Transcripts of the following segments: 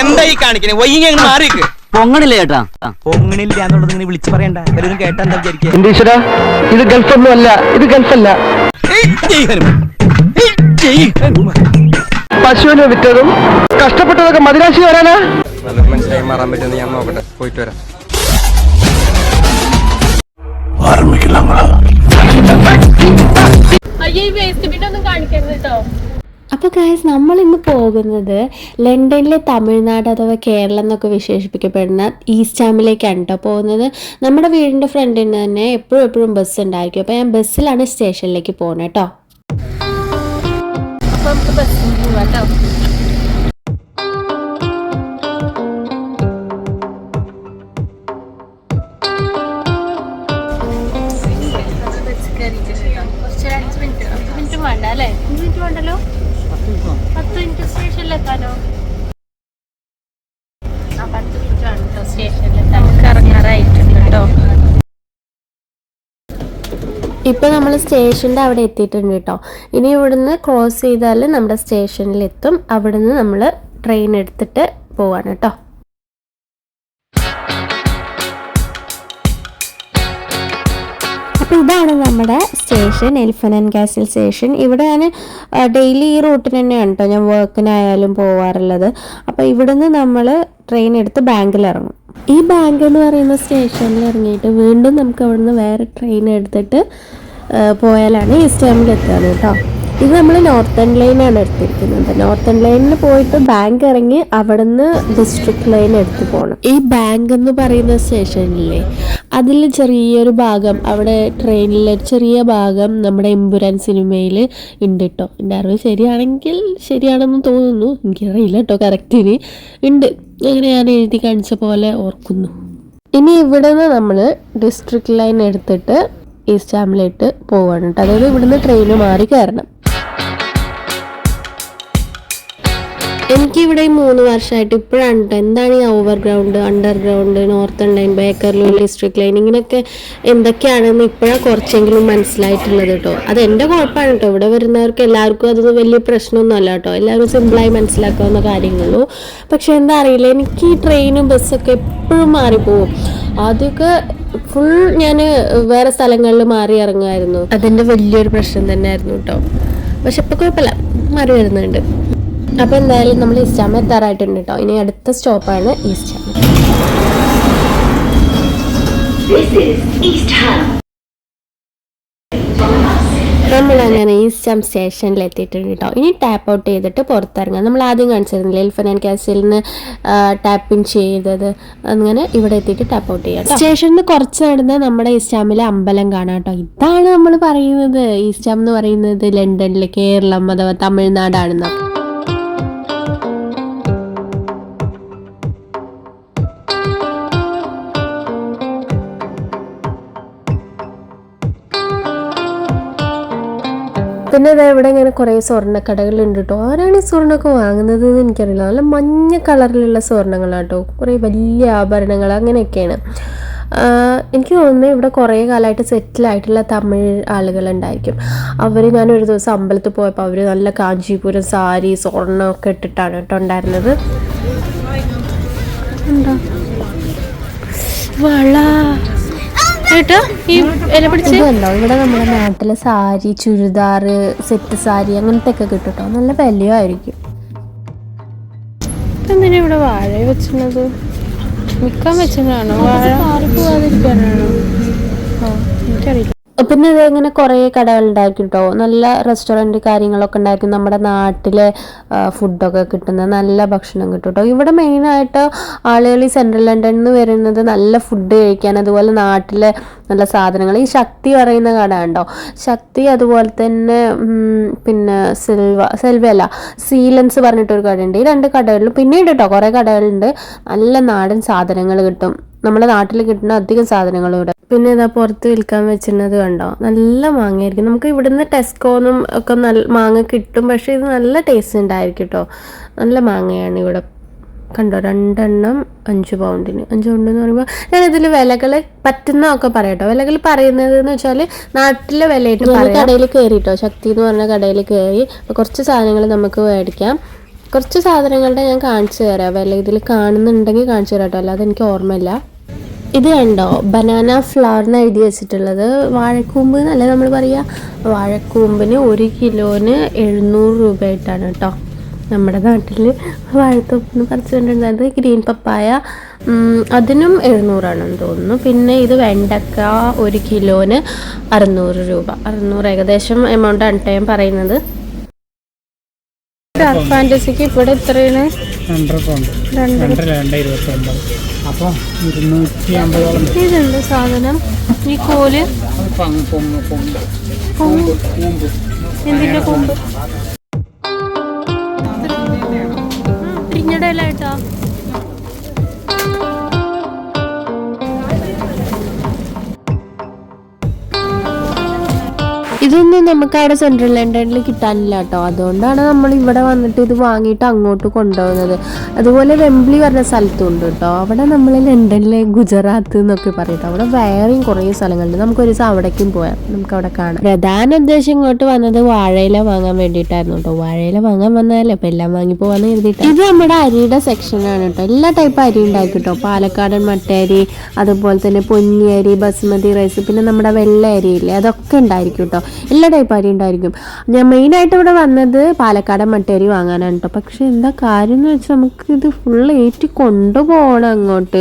എന്തായി കാണിക്കണേ വൈകി മാറിക്ക് പൊങ്ങണില്ല ചേട്ടാ. പൊങ്ങണില്ല എന്നുള്ളത് ഇങ്ങനെ വിളിച്ചു പറയണ്ട. എല്ലാവരും കേട്ടാ എന്താ വിചാരിക്കുക? ഇത് ഗൾഫൊന്നും അല്ല, ഇത് ഗൾഫല്ല. പശുവിനെ വിറ്റതും കഷ്ടപ്പെട്ടതൊക്കെ മദിരാശി വരാനാ. മനസ്സിലായി മാറാൻ പറ്റുമെന്ന് ഞാൻ നോക്കട്ടെ, പോയിട്ട് വരാം. അപ്പോൾ ഗൈസ്, നമ്മളിന്ന് പോകുന്നത് ലണ്ടനിലെ തമിഴ്നാട് അഥവാ കേരളം എന്നൊക്കെ വിശേഷിപ്പിക്കപ്പെടുന്ന ഈസ്റ്റ് ഹാമിലേക്കാണ് കേട്ടോ പോകുന്നത്. നമ്മുടെ വീടിൻ്റെ ഫ്രണ്ടിൽ നിന്ന് തന്നെ എപ്പോഴും ബസ് ഉണ്ടായിരിക്കും. അപ്പോൾ ഞാൻ ബസ്സിലാണ് സ്റ്റേഷനിലേക്ക് പോകുന്നത് കേട്ടോ. അപ്പോൾ നമുക്ക് ബസ്സിൽ പോവാം കേട്ടോ. വേണ്ട അല്ലേ, 5 മിനിറ്റ് വേണ്ടല്ലോ, 10 മിനിറ്റ് സ്റ്റേഷനിലെത്താനോ? 10 മിനിറ്റ് ആണ് കേട്ടോ സ്റ്റേഷനിലെത്താൻ. ഇറങ്ങാറായിട്ടുണ്ട് കേട്ടോ. ഇപ്പോൾ നമ്മൾ സ്റ്റേഷൻ്റെ അവിടെ എത്തിയിട്ടുണ്ട് കേട്ടോ. ഇനി ഇവിടുന്ന് ക്രോസ് ചെയ്താൽ നമ്മുടെ സ്റ്റേഷനിലെത്തും. അവിടുന്ന് നമ്മൾ ട്രെയിൻ എടുത്തിട്ട് പോവാണ് കേട്ടോ. അപ്പോൾ ഇതാണ് നമ്മുടെ station, elephant and castle station. ഇവിടെ ഞാൻ ഡെയിലി ഈ റൂട്ടിന് തന്നെയാണ് കേട്ടോ ഞാൻ വർക്കിനായാലും പോവാറുള്ളത്. അപ്പോൾ ഇവിടുന്ന് നമ്മൾ ട്രെയിൻ എടുത്ത് ബാങ്കിൽ ഇറങ്ങും. ഈ ബാങ്ക് എന്ന് പറയുന്ന സ്റ്റേഷനിൽ ഇറങ്ങിയിട്ട് വീണ്ടും നമുക്ക് അവിടുന്ന് വേറെ ട്രെയിൻ എടുത്തിട്ട് പോയാലാണ് ഈസ്റ്റ് ഹാമിൽ എത്തുക കേട്ടോ. ഇത് നമ്മൾ നോർത്തേൺ ലൈനാണ് എടുത്തിരിക്കുന്നത്. നോർത്തേൺ ലൈനിൽ പോയിട്ട് ബാങ്ക് ഇറങ്ങി അവിടുന്ന് ഡിസ്ട്രിക്ട് ലൈൻ എടുത്ത് പോകണം. ഈ ബാങ്ക് എന്ന് പറയുന്ന സ്റ്റേഷനിലെ അതിൽ ചെറിയൊരു ഭാഗം, അവിടെ ട്രെയിനിലെ ചെറിയ ഭാഗം നമ്മുടെ എമ്പുരാൻ സിനിമയിൽ ഉണ്ട് കേട്ടോ. എൻ്റെ അറിവ് ശരിയാണെങ്കിൽ ശരിയാണെന്ന് തോന്നുന്നു, എനിക്കറിയില്ല കേട്ടോ കറക്റ്റിന് ഉണ്ട്, അങ്ങനെ ഞാൻ എഴുതി കാണിച്ച പോലെ ഓർക്കുന്നു. ഇനി ഇവിടെ നിന്ന് നമ്മൾ ഡിസ്ട്രിക്ട് ലൈൻ എടുത്തിട്ട് ഈസ്റ്റ് ഹാമിലേക്ക് പോവാണ് കേട്ടോ. അതായത് ഇവിടുന്ന് ട്രെയിന് മാറി കയറണം. എനിക്കിവിടെ 3 വർഷമായിട്ട് ഇപ്പോഴാണ് കേട്ടോ എന്താണ് ഈ overground, underground, northern line, Bakerloo, district line ഇങ്ങനെയൊക്കെ എന്തൊക്കെയാണെന്ന് ഇപ്പോഴാണ് കുറച്ചെങ്കിലും മനസ്സിലായിട്ടുള്ളത് കേട്ടോ. അത് എൻ്റെ കുഴപ്പമാണ് കേട്ടോ. ഇവിടെ വരുന്നവർക്ക് എല്ലാവർക്കും അതൊന്നും വലിയ പ്രശ്നമൊന്നും അല്ല കേട്ടോ. എല്ലാവരും സിമ്പിളായി മനസ്സിലാക്കാവുന്ന കാര്യങ്ങളുള്ളൂ. പക്ഷെ എന്താ അറിയില്ല, എനിക്ക് ഈ ട്രെയിനും ബസ്സൊക്കെ എപ്പോഴും മാറിപ്പോവും. ആദ്യമൊക്കെ ഫുൾ ഞാൻ വേറെ സ്ഥലങ്ങളിൽ മാറി ഇറങ്ങുമായിരുന്നു. അതെൻ്റെ വലിയൊരു പ്രശ്നം തന്നെയായിരുന്നു കേട്ടോ. പക്ഷെ ഇപ്പോൾ കുഴപ്പമില്ല, മാറി വരുന്നുണ്ട്. അപ്പോൾ എന്തായാലും നമ്മൾ ഈസ്റ്റ് ഹാം എത്താറായിട്ടുണ്ട് കേട്ടോ. ഇനി അടുത്ത സ്റ്റോപ്പാണ് ഈസ്റ്റ് ഹാം. നമ്മളങ്ങനെ ഈസ്റ്റ് ഹാം സ്റ്റേഷനിൽ എത്തിയിട്ടുണ്ട് കേട്ടോ. ഇനി ടാപ്പ് ഔട്ട് ചെയ്തിട്ട് പുറത്തിറങ്ങാം. നമ്മൾ ആദ്യം കാണിച്ചിരുന്നില്ല എലിഫന്റ് ആൻഡ് കാസിലിന് ടാപ്പ് ഇൻ ചെയ്തത്, അങ്ങനെ ഇവിടെ എത്തിയിട്ട് ടാപ്പ് ഔട്ട് ചെയ്യാം. സ്റ്റേഷനിൽ കുറച്ച് നടന്ന് നമ്മുടെ ഈസ്റ്റ് ഹാമിലെ അമ്പലം കാണാം കേട്ടോ. ഇതാണ് നമ്മൾ പറയുന്നത് ഈസ്റ്റ് ഹാം എന്ന് പറയുന്നത് ലണ്ടനിലെ കേരളം അഥവാ തമിഴ്നാടാണെന്ന്. പിന്നെ ഇവിടെ ഇങ്ങനെ കുറേ സ്വർണ്ണക്കടകളുണ്ട് കേട്ടോ. ആരാണ് ഈ സ്വർണ്ണമൊക്കെ വാങ്ങുന്നത് എന്ന് എനിക്കറിയില്ല. നല്ല മഞ്ഞ കളറിലുള്ള സ്വർണ്ണങ്ങളാട്ടോ, കുറേ വലിയ ആഭരണങ്ങൾ അങ്ങനെയൊക്കെയാണ്. എനിക്ക് തോന്നുന്നു ഇവിടെ കുറേ കാലമായിട്ട് സെറ്റിലായിട്ടുള്ള തമിഴ് ആളുകളുണ്ടായിരിക്കും. ഞാനൊരു ദിവസം അമ്പലത്തിൽ പോയപ്പോൾ അവർ നല്ല കാഞ്ചീപുരം സാരി സ്വർണ്ണമൊക്കെ ഇട്ടിട്ടാണ് കേട്ടോ ഉണ്ടായിരുന്നത്. എന്താ വള ഇതുണ്ടോ, ഇവിടെ നമ്മുടെ നാട്ടിലെ സാരി, ചുരിദാർ, സെറ്റ് സാരി അങ്ങനത്തെ ഒക്കെ കിട്ടും കേട്ടോ. നല്ല വിലയായിരിക്കും. എന്തിനാ ഇവിടെ വാഴ വെച്ചിരുന്നത്? വിൽക്കാൻ വെച്ചതാണോ? വാഴ പോവാതിരിക്കാനാണോ? എനിക്കറിയില്ല. പിന്നെ ഇങ്ങനെ കുറേ കടകളുണ്ടായിരിക്കും കേട്ടോ. നല്ല റെസ്റ്റോറൻറ്റ് കാര്യങ്ങളൊക്കെ ഉണ്ടായിരിക്കും. നമ്മുടെ നാട്ടിലെ ഫുഡൊക്കെ കിട്ടുന്ന നല്ല ഭക്ഷണം കിട്ടും കേട്ടോ. ഇവിടെ മെയിനായിട്ട് ആളുകൾ ഈ സെൻട്രൽ ലണ്ടനിൽ നിന്ന് വരുന്നത് നല്ല ഫുഡ് കഴിക്കാൻ, അതുപോലെ നാട്ടിലെ നല്ല സാധനങ്ങൾ. ഈ ശക്തി പറയുന്ന കട ഉണ്ടോ, ശക്തി, അതുപോലെ തന്നെ പിന്നെ സെൽവല്ല സീലൻസ് പറഞ്ഞിട്ടൊരു കടയുണ്ട്. ഈ 2 കടകളിലും പിന്നീട് കേട്ടോ കുറേ കടകളുണ്ട്. നല്ല നാടൻ സാധനങ്ങൾ കിട്ടും, നമ്മുടെ നാട്ടിൽ കിട്ടുന്ന അധികം സാധനങ്ങളും ഇവിടെ. പിന്നെ ഇതാ പുറത്ത് വിൽക്കാൻ വെച്ചിരുന്നത് കണ്ടോ, നല്ല മാങ്ങയായിരിക്കും. നമുക്ക് ഇവിടുന്ന് ടെസ്കോന്നും ഒക്കെ നല്ല മാങ്ങ കിട്ടും, പക്ഷേ ഇത് നല്ല ടേസ്റ്റ് ഉണ്ടായിരിക്കും കേട്ടോ. നല്ല മാങ്ങയാണ് ഇവിടെ കണ്ടോ. 2 എണ്ണം 5 പൗണ്ടിന്. 5 പൗണ്ട് എന്ന് പറയുമ്പോൾ ഞാനിതിൽ വിലകൾ പറ്റുന്നതൊക്കെ പറയാം കേട്ടോ. വിലകൾ പറയുന്നത് എന്ന് വെച്ചാൽ നാട്ടിലെ വിലയായിട്ട് കടയിൽ കയറി കേട്ടോ. ശക്തി എന്ന് പറഞ്ഞ കടയിൽ കയറി കുറച്ച് സാധനങ്ങൾ നമുക്ക് മേടിക്കാം. കുറച്ച് സാധനങ്ങളുടെ ഞാൻ കാണിച്ചു തരാം, വില ഇതിൽ കാണുന്നുണ്ടെങ്കിൽ കാണിച്ചു തരാം കേട്ടോ, അല്ലാതെ എനിക്ക് ഓർമ്മയില്ല. ഇത് കണ്ടോ, ബനാന ഫ്ലവർ എന്ന് എഴുതി വെച്ചിട്ടുള്ളത്. വാഴക്കൂമ്പ് എന്നല്ലേ നമ്മൾ പറയുക. വാഴക്കൂമ്പിന് 1 കിലോന് 700 രൂപയായിട്ടാണ് കേട്ടോ. നമ്മുടെ നാട്ടിൽ വാഴത്തോപ്പിന് പറിച്ചുകൊണ്ടിരുന്നത്. ഗ്രീൻ പപ്പായ അതിനും 700 തോന്നുന്നു. പിന്നെ ഇത് വെണ്ടക്ക 1 കിലോന് 600 രൂപ. 600 ഏകദേശം എമൗണ്ട് ആണ് ഞാൻ പറയുന്നത്. ഡാർക്ക് ഫാൻറ്റസിക്ക് ഇവിടെ എത്രയാണ്? 229. അപ്പോൾ 250. ഇതുണ്ട് സാധനം. ഈ കോല് എന്തിന്റെ കൊമ്പ് പിരിഞ്ഞയുടെ ഇലായിട്ടാ. ഇതൊന്നും നമുക്ക് അവിടെ സെൻട്രൽ ലണ്ടനിൽ കിട്ടാനില്ല കേട്ടോ. അതുകൊണ്ടാണ് നമ്മൾ ഇവിടെ വന്നിട്ട് ഇത് വാങ്ങിയിട്ട് അങ്ങോട്ട് കൊണ്ടുപോകുന്നത്. അതുപോലെ വെംബ്ലി പറഞ്ഞ സ്ഥലത്തും ഉണ്ട് കേട്ടോ. അവിടെ നമ്മൾ ലണ്ടനിലെ ഗുജറാത്ത് എന്നൊക്കെ പറയട്ടോ. അവിടെ വേറെയും കുറേ സ്ഥലങ്ങളുണ്ട്. നമുക്കൊരു ദിവസം അവിടേക്കും പോയാൽ നമുക്ക് അവിടെ കാണാം. പ്രധാന ഉദ്ദേശം ഇങ്ങോട്ട് വന്നത് വാഴയില വാങ്ങാൻ വേണ്ടിയിട്ടായിരുന്നു കേട്ടോ. വാഴയില വാങ്ങാൻ വന്നാലേ അപ്പം എല്ലാം വാങ്ങി പോകാന്ന് കരുതിയിട്ട്. ഇത് നമ്മുടെ അരിയുടെ സെക്ഷനാണ് കേട്ടോ. എല്ലാ ടൈപ്പ് അരി ഉണ്ടാക്കി കേട്ടോ. പാലക്കാടൻ മട്ടയരി, അതുപോലെ തന്നെ പൊന്നി അരി, ബസ്മതി റൈസ്, പിന്നെ നമ്മുടെ വെള്ള അരിയില്ലേ, അതൊക്കെ ഉണ്ടായിരിക്കും കേട്ടോ. എല്ലാ ടൈപ്പ് അരി ഉണ്ടായിരിക്കും. ഞാൻ മെയിനായിട്ട് ഇവിടെ വന്നത് പാലക്കാടൻ മട്ടയരി വാങ്ങാനാണ് കേട്ടോ. പക്ഷെ എന്താ കാര്യം എന്ന് വെച്ചാൽ നമുക്ക് ഇത് ഫുള്ള് ഏറ്റി കൊണ്ടുപോകണം അങ്ങോട്ട്.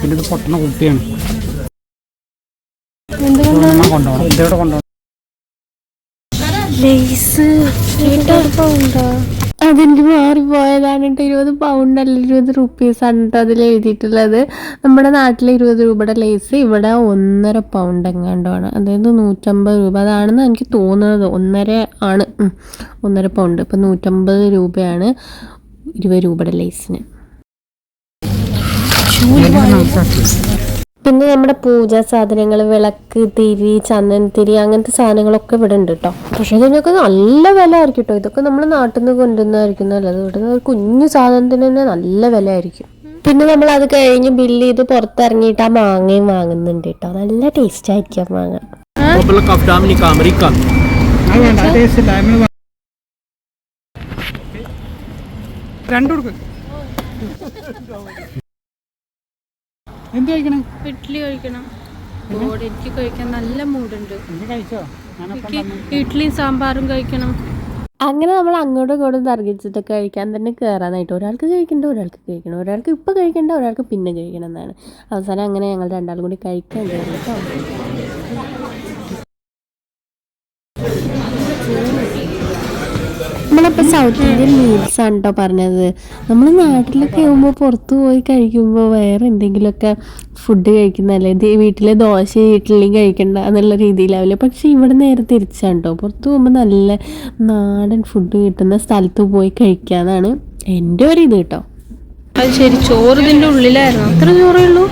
പിന്നെ ഇത് പൊട്ടണ കുട്ടിയാണ്. എന്തുകൊണ്ടാണ് അതെനിക്ക് മാറിപ്പോയതാണ് കേട്ടോ. 20 പൗണ്ട് അല്ല, 20 റുപ്പീസാണ് കേട്ടോ അതിൽ എഴുതിയിട്ടുള്ളത്. നമ്മുടെ നാട്ടിലെ 20 രൂപയുടെ ലേസ് ഇവിടെ 1.5 പൗണ്ട് എങ്ങാണ്ടാണ്, അതായത് 150 രൂപ. അതാണെന്ന് എനിക്ക് തോന്നുന്നത്. 1.5 ആണ്, 1.5 പൗണ്ട്. ഇപ്പം 150 രൂപയാണ് 20 രൂപയുടെ ലേസിന്. പിന്നെ നമ്മുടെ പൂജാ സാധനങ്ങൾ, വിളക്ക്, തിരി, ചന്ദനത്തിരി, അങ്ങനത്തെ സാധനങ്ങളൊക്കെ ഇവിടെ ഉണ്ട് കേട്ടോ. പക്ഷേ ഇതിനൊക്കെ നല്ല വില ആയിരിക്കും കേട്ടോ. ഇതൊക്കെ നമ്മൾ നാട്ടിൽ നിന്ന് കൊണ്ടുവന്നതായിരിക്കും നല്ലത്. ഇവിടെ കുഞ്ഞു സാധനത്തിന് തന്നെ നല്ല വില ആയിരിക്കും. പിന്നെ നമ്മൾ അത് കഴിഞ്ഞ് ബില്ല് ചെയ്ത് പുറത്തിറങ്ങിയിട്ട് ആ മാങ്ങയും വാങ്ങുന്നുണ്ട് കേട്ടോ. നല്ല ടേസ്റ്റ് ആയിരിക്കും മാങ്ങ. ഇഡ്ഡലി കഴിക്കണം. എനിക്ക് കഴിക്കാൻ നല്ല മൂടുണ്ട്. ഇഡ്ഡലി സാമ്പാറും കഴിക്കണം. അങ്ങനെ നമ്മൾ അങ്ങോട്ടും ഇങ്ങോട്ടും തർക്കിച്ചിട്ടൊക്കെ കഴിക്കാൻ തന്നെ കയറാനായിട്ട്. ഒരാൾക്ക് കഴിക്കണ്ട, ഒരാൾക്ക് കഴിക്കണം, ഒരാൾക്ക് ഇപ്പം കഴിക്കണ്ട, ഒരാൾക്ക് പിന്നെ കഴിക്കണം എന്നാണ്. അവസാനം അങ്ങനെ ഞങ്ങൾ രണ്ടാളും കൂടി കഴിക്കാൻ കയറി കേട്ടോ. നമ്മളിപ്പോൾ സൗത്ത് ഇന്ത്യൻ മീൽസ് ആണ് കേട്ടോ പറഞ്ഞത്. നമ്മൾ നാട്ടിലൊക്കെ ആകുമ്പോൾ പുറത്ത് പോയി കഴിക്കുമ്പോൾ വേറെ എന്തെങ്കിലുമൊക്കെ ഫുഡ് കഴിക്കുന്നതല്ലേ, വീട്ടിലെ ദോശ ഇഡ്ഡലിയും കഴിക്കണ്ട എന്നുള്ള രീതിയിലാവില്ല. പക്ഷേ ഇവിടെ നേരെ തിരിച്ചാണ് കേട്ടോ. പുറത്ത് പോകുമ്പോൾ നല്ല നാടൻ ഫുഡ് കിട്ടുന്ന സ്ഥലത്ത് പോയി കഴിക്കാന്നാണ് എൻ്റെ ഒരു ഇത് കേട്ടോ. അത് ശരി, ചോറ് ഇതിൻ്റെ ഉള്ളിലായിരുന്നു. അത്ര ചോറേ ഉള്ളൂ.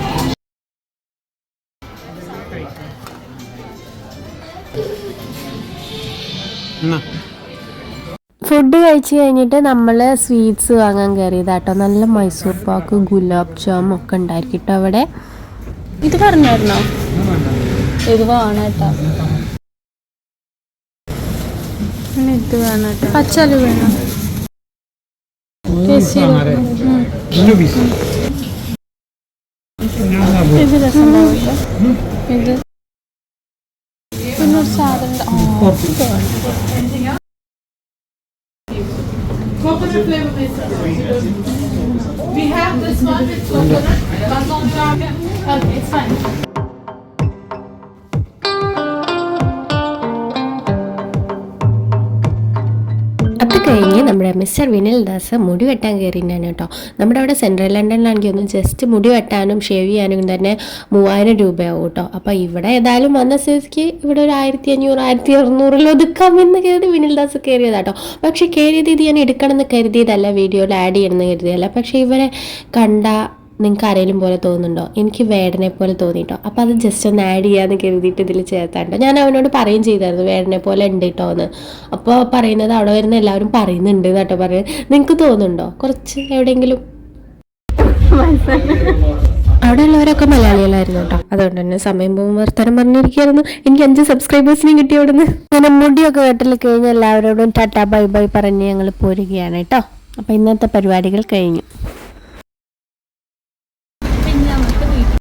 ഫുഡ് കഴിച്ച് കഴിഞ്ഞിട്ട് നമ്മൾ സ്വീറ്റ്സ് വാങ്ങാൻ കയറിയതാട്ടോ. നല്ല മൈസൂർ പാക്ക്, ഗുലാബ് ജാം ഒക്കെ ഉണ്ടായിരിക്കും കേട്ടോ അവിടെ. ഇത് പറഞ്ഞായിരുന്നോ? ഇത് വേണേട്ടാ, ഇത് വേണേട്ടാ. പച്ചാല് വേണം. ഇത് രസമുണ്ടാവില്ല. ഇത് പിന്നൊരു സാധനം. Coconut flavor we have this one with coconut. Okay, it's fine. അത് കഴിഞ്ഞ് നമ്മുടെ മിസ്റ്റർ വിനിൽ ദാസ് മുടി വെട്ടാൻ കയറിയിട്ടാണ് കേട്ടോ. നമ്മുടെ അവിടെ സെൻട്രൽ ലണ്ടനിലാണെങ്കിൽ ഒന്ന് ജസ്റ്റ് മുടി വെട്ടാനും ഷേവ് ചെയ്യാനും തന്നെ 3000 രൂപയാവും കേട്ടോ. അപ്പോൾ ഇവിടെ ഏതായാലും വന്ന സ്ഥിതിക്ക് ഇവിടെ ഒരു 1500 1600 ഒതുക്കാമെന്ന് കരുതി വിനിൽ ദാസ് കയറിയതാട്ടോ. പക്ഷേ കയറിയത് ഇത് ഞാൻ എടുക്കണം എന്ന് കരുതിയതല്ല, വീഡിയോയിൽ ആഡ് ചെയ്യണമെന്ന് കരുതിയതല്ല. പക്ഷേ ഇവരെ കണ്ട നിങ്ങൾക്ക് ആരെങ്കിലും പോലെ തോന്നുന്നുണ്ടോ? എനിക്ക് വേടനെ പോലെ തോന്നിട്ടോ. അപ്പോൾ അത് ജസ്റ്റ് ഒന്ന് ആഡ് ചെയ്യാന്ന് കരുതിയിട്ട് ഇതിൽ ചേർത്താണ്ടോ. ഞാൻ അവനോട് പറയുകയും ചെയ്തായിരുന്നു വേടനെ പോലെ ഉണ്ട് കേട്ടോ എന്ന്. അപ്പോൾ പറയുന്നത് അവിടെ വരുന്ന എല്ലാവരും പറയുന്നുണ്ട് കേട്ടോ പറയുന്നത്. നിങ്ങൾക്ക് തോന്നുന്നുണ്ടോ കുറച്ച് എവിടെയെങ്കിലും? അവിടെ ഉള്ളവരൊക്കെ മലയാളികളായിരുന്നു കേട്ടോ. അതുകൊണ്ട് തന്നെ സമയം പോകുമ്പോൾ വർത്തമാനം പറഞ്ഞിരിക്കുകയായിരുന്നു. എനിക്ക് 5 സബ്സ്ക്രൈബേഴ്സിനെയും കിട്ടി അവിടെ നിന്ന്. അങ്ങനെ മുടിയൊക്കെ വെട്ടൽ കഴിഞ്ഞ് എല്ലാവരോടും ടാറ്റാ ബൈ ബൈ പറഞ്ഞ് ഞങ്ങൾ പോരുകയാണ് കേട്ടോ. അപ്പോൾ ഇന്നത്തെ പരിപാടികൾ കഴിഞ്ഞു.